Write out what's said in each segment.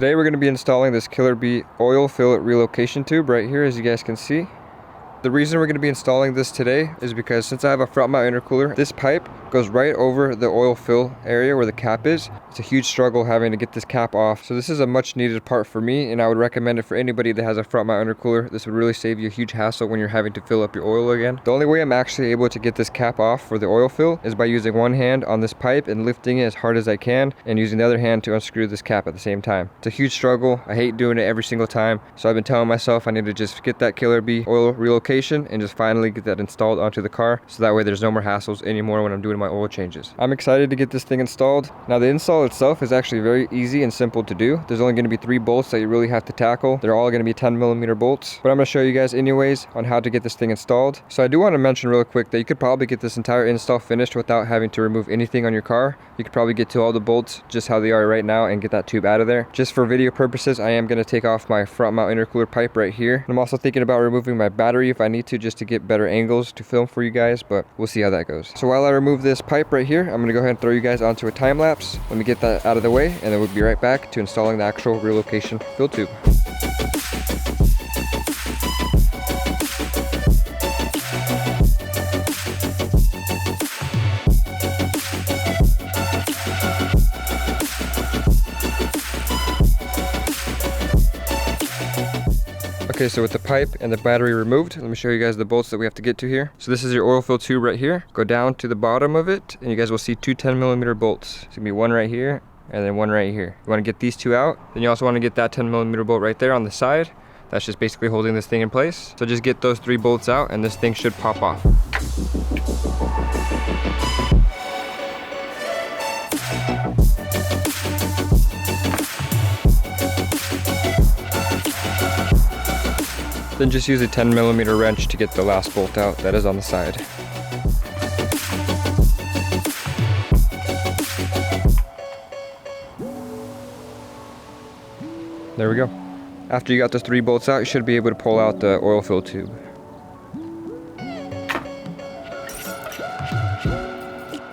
Today we're going to be installing this Killer Bee oil fill relocation tube right here, as you guys can see. The reason we're going to be installing this today is because since I have a front mount intercooler, this pipe goes right over the oil fill area where the cap is. It's a huge struggle having to get this cap off. So this is a much needed part for me, and I would recommend it for anybody that has a front mount intercooler. This would really save you a huge hassle when you're having to fill up your oil again. The only way I'm actually able to get this cap off for the oil fill is by using one hand on this pipe and lifting it as hard as I can, and using the other hand to unscrew this cap at the same time. It's a huge struggle. I hate doing it every single time. So I've been telling myself I need to just get that Killer Bee oil relocation and just finally get that installed onto the car, so that way there's no more hassles anymore when I'm doing my oil changes. I'm excited to get this thing installed. Now the install itself is actually very easy and simple to do. There's only going to be 3 bolts that you really have to tackle. They're all going to be 10mm bolts, but I'm going to show you guys anyways on how to get this thing installed. So I do want to mention real quick that you could probably get this entire install finished without having to remove anything on your car. You could probably get to all the bolts just how they are right now and get that tube out of there. Just for video purposes, I am going to take off my front mount intercooler pipe right here. And I'm also thinking about removing my battery if I need to, just to get better angles to film for you guys, but we'll see how that goes. So while I remove this pipe right here, I'm going to go ahead and throw you guys onto a time lapse. Let me get that out of the way, and then we'll be right back to installing the actual relocation fill tube. Okay, so with the pipe and the battery removed, let me show you guys the bolts that we have to get to here. So this is your oil fill tube right here. Go down to the bottom of it, and you guys will see 2 10mm bolts. It's gonna be one right here, and then one right here. You wanna get these 2 out. Then you also wanna get that 10mm bolt right there on the side. That's just basically holding this thing in place. So just get those 3 bolts out, and this thing should pop off. Then just use a 10mm wrench to get the last bolt out that is on the side. There we go. After you got those 3 bolts out, you should be able to pull out the oil fill tube.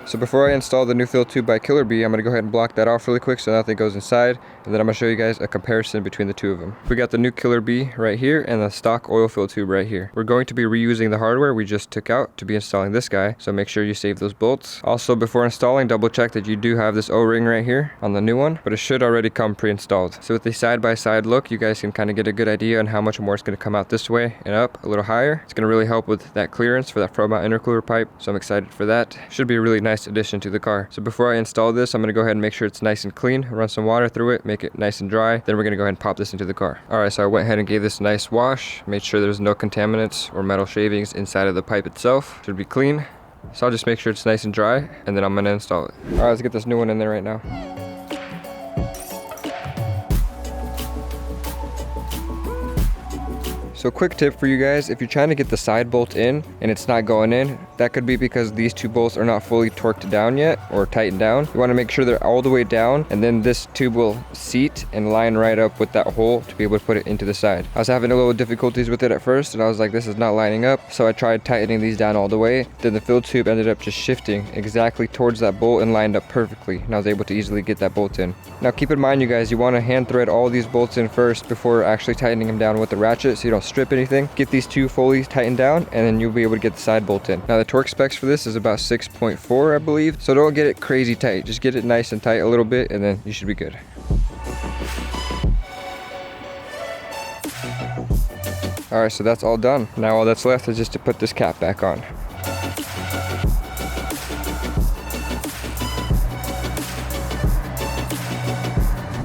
So before I install the new fill tube by Killer Bee, I'm going to go ahead and block that off really quick so nothing goes inside, and then I'm going to show you guys a comparison between the 2 of them. We got the new Killer Bee right here and the stock oil fill tube right here. We're going to be reusing the hardware we just took out to be installing this guy, so make sure you save those bolts. Also, before installing, double check that you do have this O-ring right here on the new one, but it should already come pre-installed. So with the side-by-side look, you guys can kind of get a good idea on how much more it's going to come out this way and up a little higher. It's going to really help with that clearance for that front mount intercooler pipe, so I'm excited for that. Should be a really nice addition to the car. So before I install this, I'm going to go ahead and make sure it's nice and clean, run some water through it, make it nice and dry. Then we're going to go ahead and pop this into the car. Alright, so I went ahead and gave this a nice wash, made sure there's no contaminants or metal shavings inside of the pipe itself. Should be clean. So I'll just make sure it's nice and dry, and then I'm going to install it. Alright, let's get this new one in there right now. So quick tip for you guys, if you're trying to get the side bolt in and it's not going in, that could be because these 2 bolts are not fully torqued down yet or tightened down. You want to make sure they're all the way down, and then this tube will seat and line right up with that hole to be able to put it into the side. I was having a little difficulties with it at first, and I was like, this is not lining up. So I tried tightening these down all the way. Then the fill tube ended up just shifting exactly towards that bolt and lined up perfectly, and I was able to easily get that bolt in. Now keep in mind, you guys, you want to hand thread all these bolts in first before actually tightening them down with the ratchet, so you don't strip anything. Get these 2 fully tightened down, and then you'll be able to get the side bolt in. Now the torque specs for this is about 6.4, I believe, so don't get it crazy tight. Just get it nice and tight a little bit, and then you should be good. Alright, so that's all done. Now all that's left is just to put this cap back on.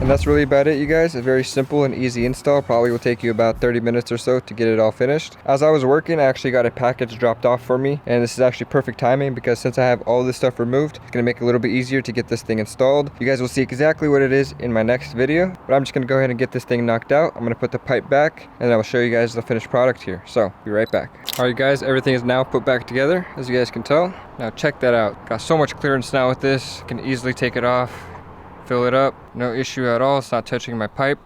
And that's really about it, you guys. A very simple and easy install. Probably will take you about 30 minutes or so to get it all finished. As I was working, I actually got a package dropped off for me, and this is actually perfect timing because since I have all this stuff removed, it's going to make it a little bit easier to get this thing installed. You guys will see exactly what it is in my next video, but I'm just going to go ahead and get this thing knocked out. I'm going to put the pipe back, and I will show you guys the finished product here. So, be right back. Alright guys, everything is now put back together, as you guys can tell. Now check that out. Got so much clearance now with this. Can easily take it off, fill it up, no issue at all. It's not touching my pipe.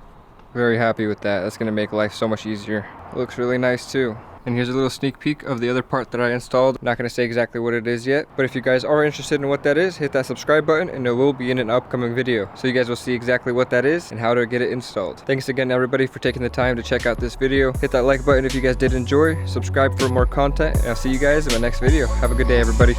Very happy with that. That's gonna make life so much easier. It looks really nice too. And here's a little sneak peek of the other part that I installed. Not going to say exactly what it is yet, but if you guys are interested in what that is, hit that subscribe button and it will be in an upcoming video. So you guys will see exactly what that is and how to get it installed. Thanks again everybody for taking the time to check out this video. Hit that like button if you guys did enjoy, subscribe for more content, and I'll see you guys in my next video. Have a good day everybody.